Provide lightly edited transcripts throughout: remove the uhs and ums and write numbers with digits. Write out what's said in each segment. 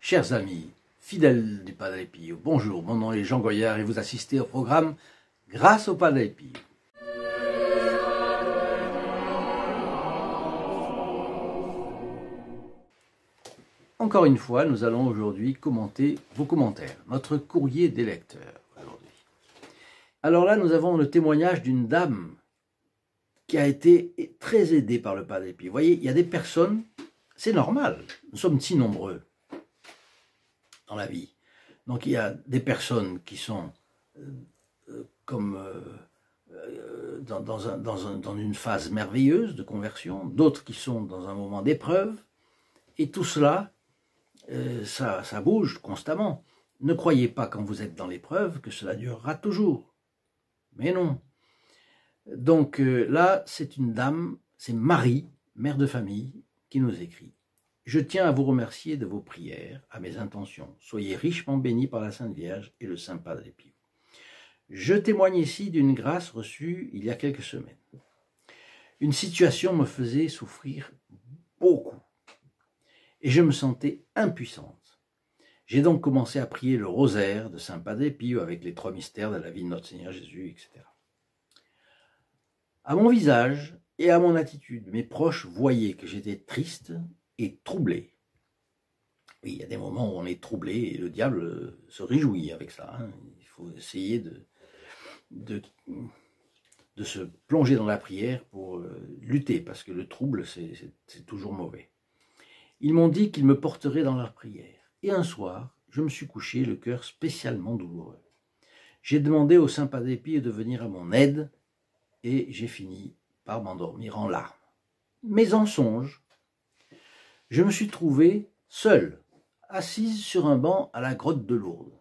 Chers amis, fidèles du Padre Pio, bonjour, mon nom est Jean Goyard et vous assistez au programme Grâce au Padre Pio. Encore une fois, nous allons aujourd'hui commenter vos commentaires, notre courrier des lecteurs aujourd'hui. Alors là, nous avons le témoignage d'une dame qui a été très aidée par le Padre Pio. Vous voyez, il y a des personnes, c'est normal, nous sommes si nombreux dans la vie. Donc il y a des personnes qui sont dans une phase merveilleuse de conversion, d'autres qui sont dans un moment d'épreuve, et tout cela, ça bouge constamment. Ne croyez pas quand vous êtes dans l'épreuve que cela durera toujours. Mais non. Donc là, c'est une dame, c'est Marie, mère de famille, qui nous écrit. Je tiens à vous remercier de vos prières, à mes intentions. Soyez richement bénis par la Sainte Vierge et le Saint Padre Pio. Je témoigne ici d'une grâce reçue il y a quelques semaines. Une situation me faisait souffrir beaucoup et je me sentais impuissante. J'ai donc commencé à prier le rosaire de Saint Padre Pio avec les 3 mystères de la vie de notre Seigneur Jésus, etc. À mon visage et à mon attitude, mes proches voyaient que j'étais triste et troublé. Oui, il y a des moments où on est troublé et le diable se réjouit avec ça. Il faut essayer de se plonger dans la prière pour lutter, parce que le trouble, c'est toujours mauvais. Ils m'ont dit qu'ils me porteraient dans leur prière. Et un soir, je me suis couché, le cœur spécialement douloureux. J'ai demandé au Saint Padre Pio de venir à mon aide, et j'ai fini par m'endormir en larmes. Mais en songe, je me suis trouvé seul, assise sur un banc à la grotte de Lourdes.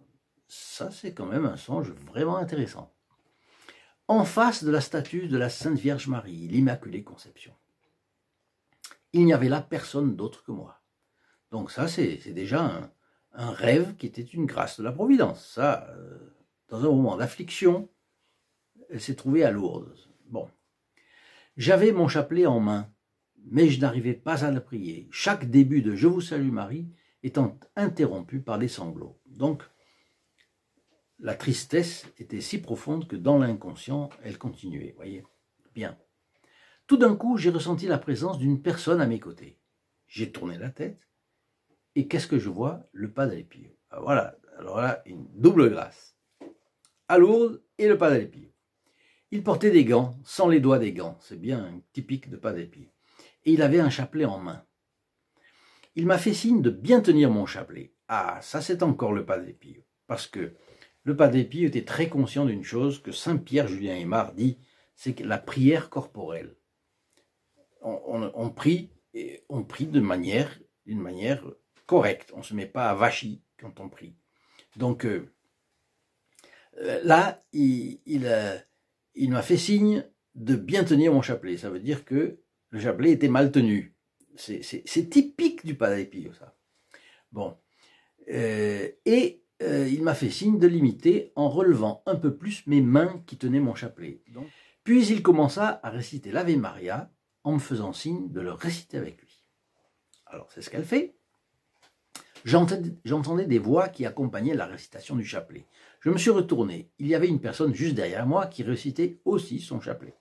Ça, c'est quand même un songe vraiment intéressant. En face de la statue de la Sainte Vierge Marie, l'Immaculée Conception. Il n'y avait là personne d'autre que moi. Donc ça, c'est déjà un rêve qui était une grâce de la Providence. Ça, dans un moment d'affliction, elle s'est trouvée à Lourdes. Bon. J'avais mon chapelet en main, mais je n'arrivais pas à le prier. Chaque début de « Je vous salue Marie » étant interrompu par des sanglots. Donc, la tristesse était si profonde que dans l'inconscient, elle continuait. Voyez, bien. Tout d'un coup, j'ai ressenti la présence d'une personne à mes côtés. J'ai tourné la tête, et qu'est-ce que je vois? Le Padre Pio. Voilà, alors là, une double grâce. À Lourdes et le Padre Pio. Il portait des gants, sans les doigts des gants, c'est bien typique de Padre Pio. Et il avait un chapelet en main. Il m'a fait signe de bien tenir mon chapelet. Ah, ça c'est encore le Padre Pio, parce que le Padre Pio était très conscient d'une chose que saint Pierre Julien Aymar dit, c'est que la prière corporelle. On prie d'une manière correcte. On ne se met pas à vachi quand on prie. Donc là, il m'a fait signe de bien tenir mon chapelet. Ça veut dire que le chapelet était mal tenu. C'est typique du Padre Pio, ça. Bon. Il m'a fait signe de l'imiter en relevant un peu plus mes mains qui tenaient mon chapelet. Donc, puis il commença à réciter l'Ave Maria en me faisant signe de le réciter avec lui. Alors, c'est ce qu'elle fait. J'entendais des voix qui accompagnaient la récitation du chapelet. Je me suis retourné. Il y avait une personne juste derrière moi qui récitait aussi son chapelet.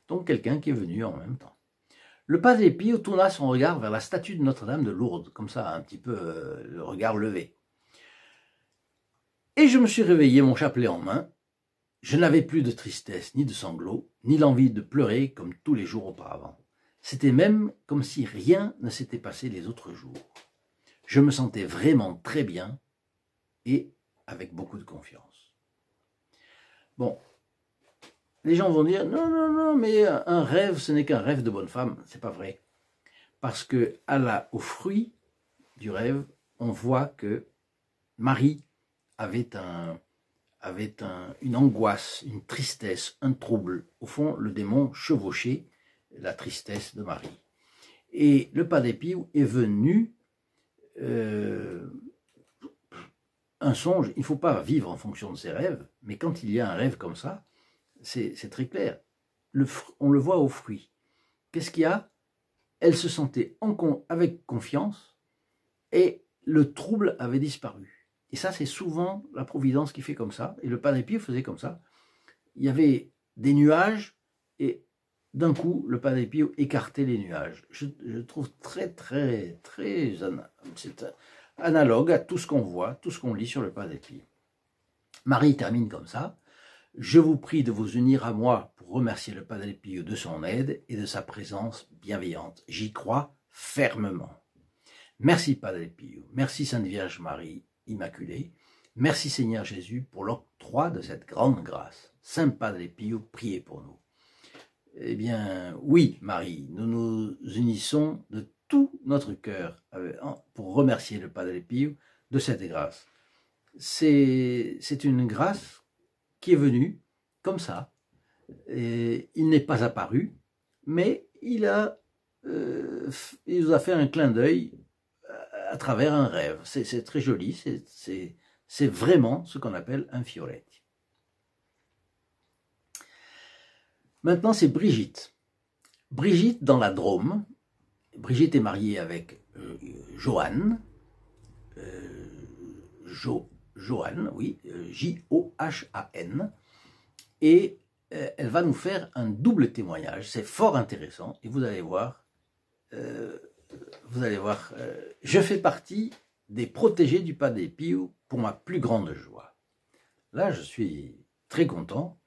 Donc, quelqu'un qui est venu en même temps. Le Padre Pio tourna son regard vers la statue de Notre-Dame de Lourdes, comme ça, un petit peu le regard levé. Et je me suis réveillé, mon chapelet en main. Je n'avais plus de tristesse, ni de sanglots, ni l'envie de pleurer comme tous les jours auparavant. C'était même comme si rien ne s'était passé les autres jours. Je me sentais vraiment très bien et avec beaucoup de confiance. Bon, les gens vont dire « Non, mais un rêve, ce n'est qu'un rêve de bonne femme. » C'est pas vrai. Parce que au fruit du rêve, on voit que Marie avait une angoisse, une tristesse, un trouble. Au fond, le démon chevauchait la tristesse de Marie. Et le Padre Pio est venu un songe. Il ne faut pas vivre en fonction de ses rêves, mais quand il y a un rêve comme ça, c'est très clair. On le voit au fruit. Qu'est-ce qu'il y a? Elle se sentait avec confiance et le trouble avait disparu. Et ça, c'est souvent la Providence qui fait comme ça. Et le Padre Pio faisait comme ça. Il y avait des nuages et d'un coup, le Padre Pio écartait les nuages. Je trouve très c'est analogue à tout ce qu'on voit, tout ce qu'on lit sur le Padre Pio. Marie termine comme ça. Je vous prie de vous unir à moi pour remercier le Padre Pio de son aide et de sa présence bienveillante. J'y crois fermement. Merci Padre Pio, merci Sainte Vierge Marie Immaculée, merci Seigneur Jésus pour l'octroi de cette grande grâce. Saint Padre Pio, priez pour nous. Eh bien, oui Marie, nous nous unissons de tout notre cœur pour remercier le Padre Pio de cette grâce. C'est une grâce qui est venu comme ça. Et il n'est pas apparu, mais il nous a fait un clin d'œil à travers un rêve. C'est très joli, c'est vraiment ce qu'on appelle un fioretti. Maintenant, c'est Brigitte. Brigitte dans la Drôme. Brigitte est mariée avec Johan. Johan, oui, J-O-H-A-N, et elle va nous faire un double témoignage, c'est fort intéressant, et vous allez voir, je fais partie des protégés du Padre Pio pour ma plus grande joie. Là, je suis très content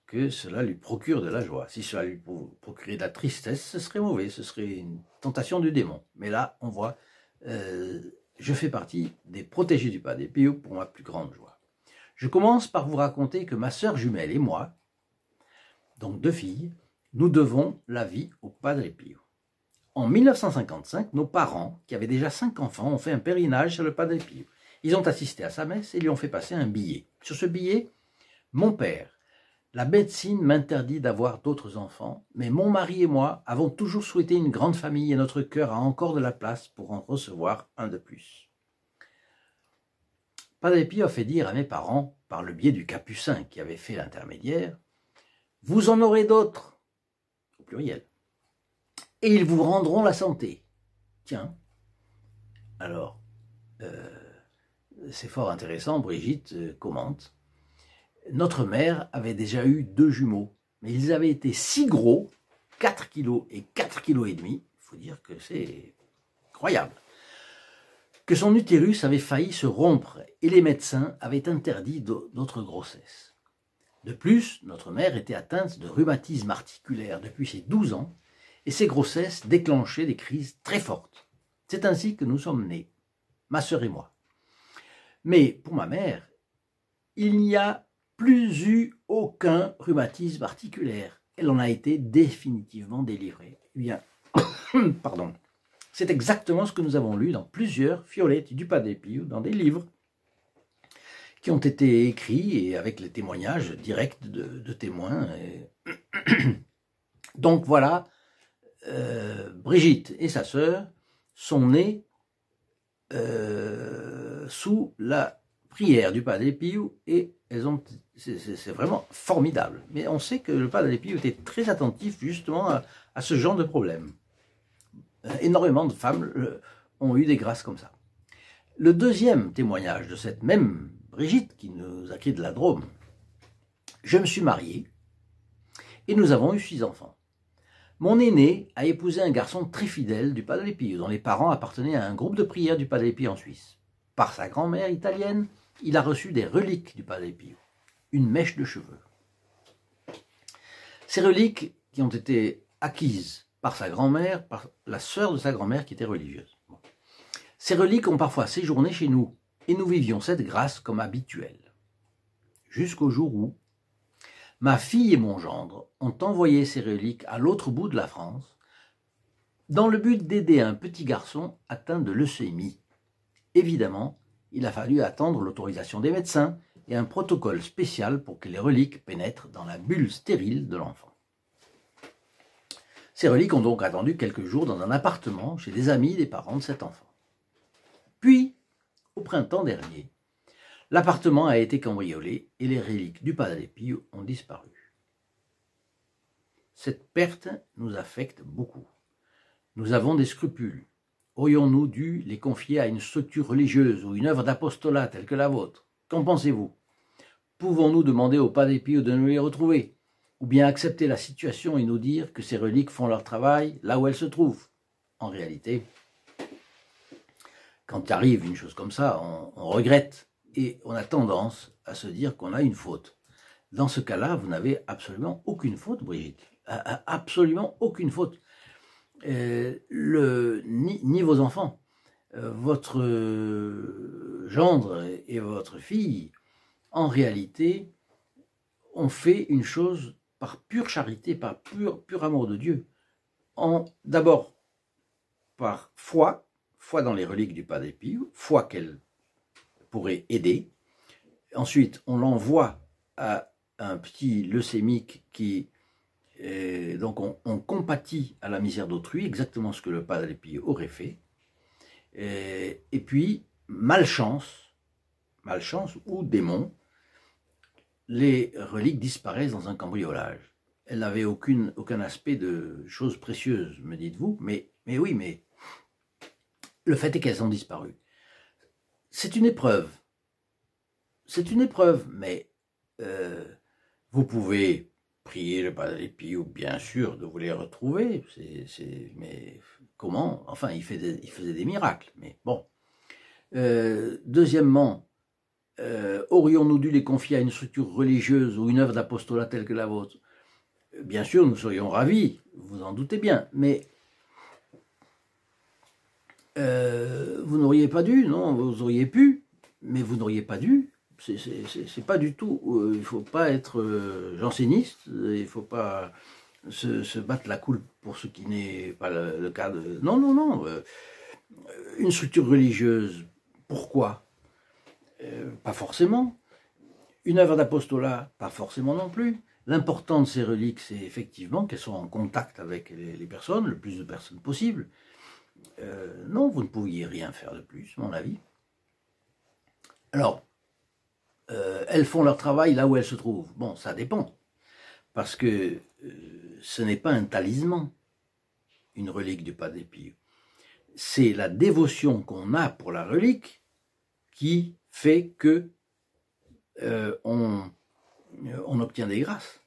que cela lui procure de la joie. Si cela lui procurait de la tristesse, ce serait mauvais, ce serait une tentation du démon. Mais là, on voit... je fais partie des protégés du Padre Pio pour ma plus grande joie. Je commence par vous raconter que ma sœur jumelle et moi, donc 2 filles, nous devons la vie au Padre Pio. En 1955, nos parents, qui avaient déjà 5 enfants, ont fait un pèlerinage sur le Padre Pio. Ils ont assisté à sa messe et lui ont fait passer un billet. Sur ce billet, mon père, la médecine m'interdit d'avoir d'autres enfants, mais mon mari et moi avons toujours souhaité une grande famille et notre cœur a encore de la place pour en recevoir un de plus. Padre Pio a fait dire à mes parents, par le biais du capucin qui avait fait l'intermédiaire, « Vous en aurez d'autres », au pluriel, « et ils vous rendront la santé. » Tiens, alors, c'est fort intéressant, Brigitte commente. Notre mère avait déjà eu 2 jumeaux, mais ils avaient été si gros, 4 kilos et 4 kilos et demi, il faut dire que c'est incroyable, que son utérus avait failli se rompre et les médecins avaient interdit notre grossesse. De plus, notre mère était atteinte de rhumatisme articulaire depuis ses 12 ans et ses grossesses déclenchaient des crises très fortes. C'est ainsi que nous sommes nés, ma sœur et moi. Mais pour ma mère, il n'y a plus eu aucun rhumatisme articulaire. Elle en a été définitivement délivrée. Eh bien, pardon. C'est exactement ce que nous avons lu dans plusieurs fioletti du Padre Pio, dans des livres qui ont été écrits et avec les témoignages directs de témoins. Donc voilà, Brigitte et sa sœur sont nées sous la prière du Padre Pio et c'est vraiment formidable. Mais on sait que le Padre Pio était très attentif justement à ce genre de problème. Énormément de femmes ont eu des grâces comme ça. Le deuxième témoignage de cette même Brigitte qui nous a écrit de la Drôme. Je me suis marié et nous avons eu 6 enfants. Mon aîné a épousé un garçon très fidèle du Padre Pio, dont les parents appartenaient à un groupe de prière du Padre Pio en Suisse. Par sa grand-mère italienne, il a reçu des reliques du Padre Pio, une mèche de cheveux. Ces reliques qui ont été acquises par sa grand-mère, par la sœur de sa grand-mère qui était religieuse. Ces reliques ont parfois séjourné chez nous et nous vivions cette grâce comme habituelle. Jusqu'au jour où ma fille et mon gendre ont envoyé ces reliques à l'autre bout de la France dans le but d'aider un petit garçon atteint de leucémie. Évidemment, il a fallu attendre l'autorisation des médecins et un protocole spécial pour que les reliques pénètrent dans la bulle stérile de l'enfant. Ces reliques ont donc attendu quelques jours dans un appartement chez des amis des parents de cet enfant. Puis, au printemps dernier, l'appartement a été cambriolé et les reliques du Padre Pio ont disparu. Cette perte nous affecte beaucoup. Nous avons des scrupules. aurions-nous dû les confier à une structure religieuse ou une œuvre d'apostolat telle que la vôtre? Qu'en pensez-vous? Pouvons-nous demander au Padre Pio de nous les retrouver? Ou bien accepter la situation et nous dire que ces reliques font leur travail là où elles se trouvent? En réalité, quand arrive une chose comme ça, on regrette et on a tendance à se dire qu'on a une faute. Dans ce cas-là, vous n'avez absolument aucune faute, Brigitte. Absolument aucune faute. Ni vos enfants, votre gendre et votre fille, en réalité, ont fait une chose par pure charité, par pur amour de Dieu. D'abord, par foi dans les reliques du Padre Pio, foi qu'elle pourrait aider. Ensuite, on l'envoie à un petit leucémique qui... donc on compatit à la misère d'autrui, exactement ce que le Padre Pio aurait fait. Et puis, malchance ou démon, les reliques disparaissent dans un cambriolage. Elles n'avaient aucun aspect de choses précieuses, me dites-vous, mais oui, mais le fait est qu'elles ont disparu. C'est une épreuve, mais vous pouvez prier le Padre Pio, bien sûr, de vous les retrouver, mais comment? Enfin, il faisait des miracles, mais bon. Deuxièmement, aurions-nous dû les confier à une structure religieuse ou une œuvre d'apostolat telle que la vôtre? Bien sûr, nous serions ravis, vous en doutez bien, mais vous n'auriez pas dû, non, vous auriez pu, mais vous n'auriez pas dû. C'est pas du tout, il ne faut pas être janséniste, il ne faut pas se battre la coule pour ce qui n'est pas le cas de... Non, une structure religieuse, pourquoi? Pas forcément. Une œuvre d'apostolat, pas forcément non plus. L'important de ces reliques, c'est effectivement qu'elles soient en contact avec les personnes, le plus de personnes possible. Non, vous ne pouviez rien faire de plus, à mon avis. Alors, elles font leur travail là où elles se trouvent. Bon, ça dépend. Parce que ce n'est pas un talisman, une relique du Padre Pio. C'est la dévotion qu'on a pour la relique qui fait que on obtient des grâces.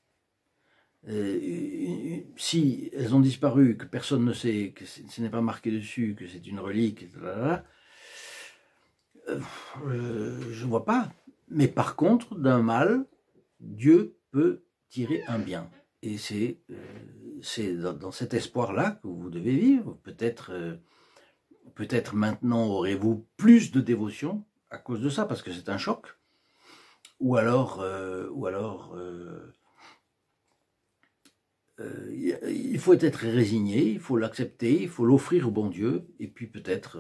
Si elles ont disparu, que personne ne sait, que ce n'est pas marqué dessus, que c'est une relique, je ne vois pas. Mais par contre, d'un mal, Dieu peut tirer un bien. Et c'est dans cet espoir-là que vous devez vivre. Peut-être maintenant aurez-vous plus de dévotion à cause de ça, parce que c'est un choc. Ou alors il faut être résigné, il faut l'accepter, il faut l'offrir au bon Dieu, et puis peut-être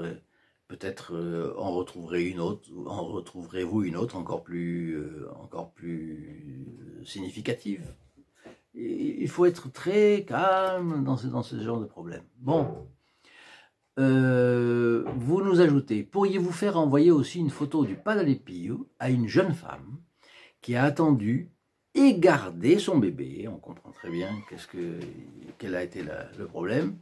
en retrouverez-vous une autre encore plus significative. Et il faut être très calme dans ce genre de problème. Bon, vous nous ajoutez, pourriez-vous faire envoyer aussi une photo du Padre Pio à une jeune femme qui a attendu et gardé son bébé, on comprend très bien quel a été le problème,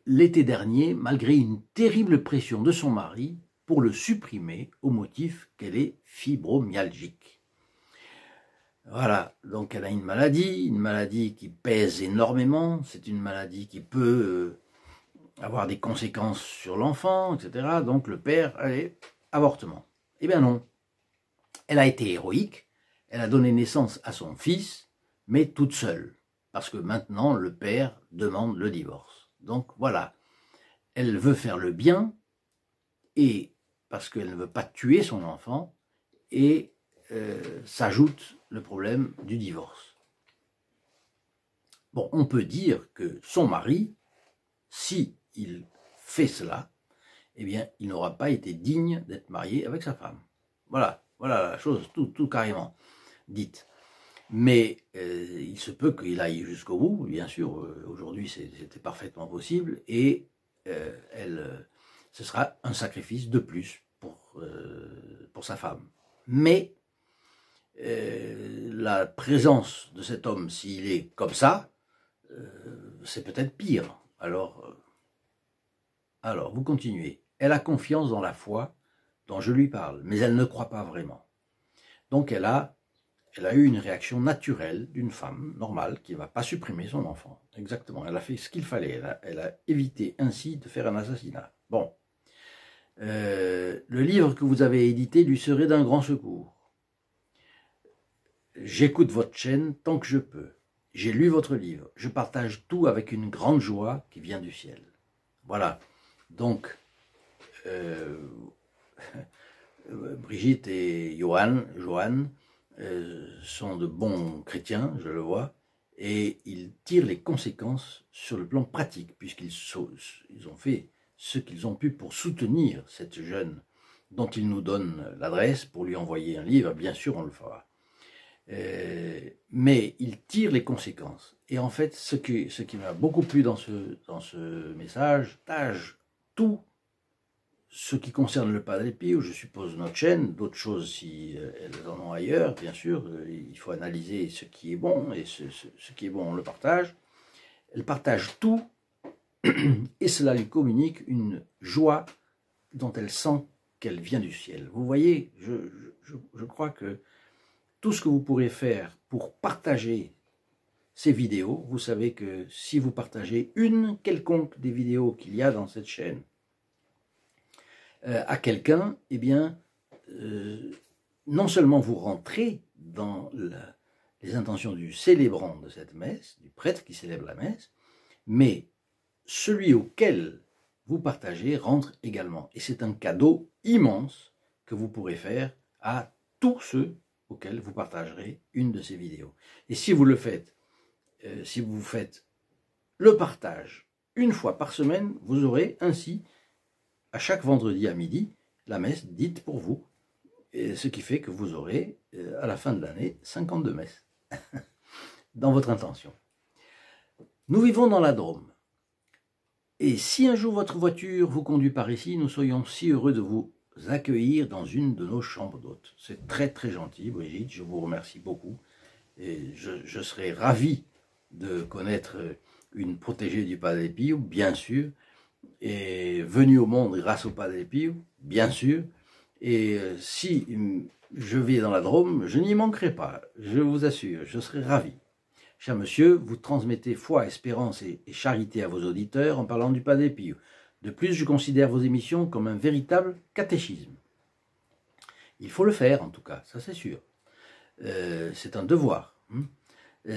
l'été dernier, malgré une terrible pression de son mari pour le supprimer au motif qu'elle est fibromyalgique. Voilà, donc elle a une maladie qui pèse énormément, c'est une maladie qui peut avoir des conséquences sur l'enfant, etc. Donc le père, allez, avortement. Eh bien non, elle a été héroïque, elle a donné naissance à son fils, mais toute seule, parce que maintenant le père demande le divorce. Donc voilà, elle veut faire le bien, et parce qu'elle ne veut pas tuer son enfant, et s'ajoute le problème du divorce. Bon, on peut dire que son mari, si il fait cela, eh bien, il n'aura pas été digne d'être marié avec sa femme. Voilà la chose, tout carrément dite. Mais il se peut qu'il aille jusqu'au bout, bien sûr, aujourd'hui c'était parfaitement possible, et ce sera un sacrifice de plus pour sa femme. Mais la présence de cet homme, s'il est comme ça, c'est peut-être pire. Alors, Alors, vous continuez. Elle a confiance dans la foi dont je lui parle, mais elle ne croit pas vraiment. Donc, elle a eu une réaction naturelle d'une femme normale qui ne va pas supprimer son enfant. Exactement, elle a fait ce qu'il fallait. Elle a évité ainsi de faire un assassinat. Bon. Le livre que vous avez édité lui serait d'un grand secours. J'écoute votre chaîne tant que je peux. J'ai lu votre livre. Je partage tout avec une grande joie qui vient du ciel. Voilà. Donc, Brigitte et Johan sont de bons chrétiens, je le vois, et ils tirent les conséquences sur le plan pratique, puisqu'ils ont fait ce qu'ils ont pu pour soutenir cette jeune dont ils nous donnent l'adresse pour lui envoyer un livre. Bien sûr, on le fera. Mais ils tirent les conséquences. Et en fait, ce qui m'a beaucoup plu dans ce message, tout ce qui concerne le Padre Pio, je suppose notre chaîne, d'autres choses si elles en ont ailleurs, bien sûr, il faut analyser ce qui est bon, et ce qui est bon, on le partage. Elle partage tout, et cela lui communique une joie dont elle sent qu'elle vient du ciel. Vous voyez, je crois que tout ce que vous pourrez faire pour partager ces vidéos, vous savez que si vous partagez une quelconque des vidéos qu'il y a dans cette chaîne à quelqu'un, eh bien, non seulement vous rentrez dans les intentions du célébrant de cette messe, du prêtre qui célèbre la messe, mais celui auquel vous partagez rentre également. Et c'est un cadeau immense que vous pourrez faire à tous ceux auxquels vous partagerez une de ces vidéos. Et si vous le faites, si vous faites le partage une fois par semaine, vous aurez ainsi, à chaque vendredi à midi, la messe dite pour vous. Et ce qui fait que vous aurez, à la fin de l'année, 52 messes dans votre intention. Nous vivons dans la Drôme. Et si un jour votre voiture vous conduit par ici, nous serions si heureux de vous accueillir dans une de nos chambres d'hôtes. C'est très très gentil, Brigitte, je vous remercie beaucoup. Et je serais ravi de connaître une protégée du Padre Pio, bien sûr, et venue au monde grâce au Padre Pio, bien sûr. Et si je vis dans la Drôme, je n'y manquerai pas, je vous assure, je serai ravi. Cher monsieur, vous transmettez foi, espérance et charité à vos auditeurs en parlant du Padre Pio. De plus, je considère vos émissions comme un véritable catéchisme. Il faut le faire, en tout cas, ça c'est sûr. C'est un devoir.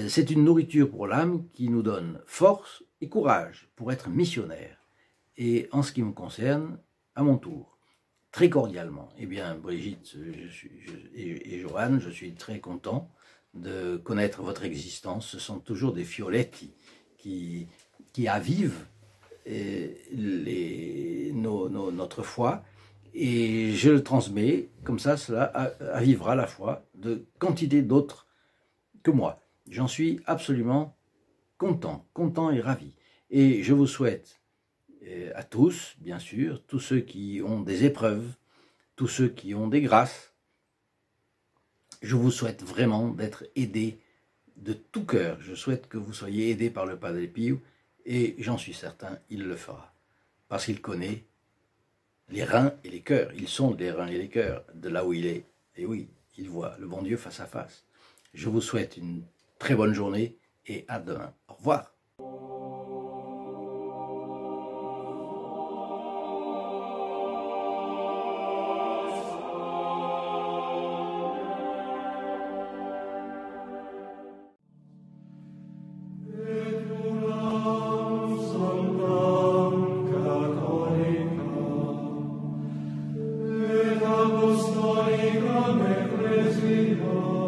C'est une nourriture pour l'âme qui nous donne force et courage pour être missionnaire. Et en ce qui me concerne, à mon tour, très cordialement, eh bien, Brigitte et Johan, je suis très content de connaître votre existence. Ce sont toujours des fiolettes qui avivent notre foi, et je le transmets, comme ça, cela avivera la foi de quantité d'autres que moi. J'en suis absolument content et ravi. Et je vous souhaite à tous, bien sûr, tous ceux qui ont des épreuves, tous ceux qui ont des grâces, je vous souhaite vraiment d'être aidés de tout cœur. Je souhaite que vous soyez aidés par le Padre Pio, et j'en suis certain, il le fera. Parce qu'il connaît les reins et les cœurs. Ils sont les reins et les cœurs de là où il est. Et oui, il voit le bon Dieu face à face. Je vous souhaite une très bonne journée et à demain. Au revoir. Apostolica Ecclesia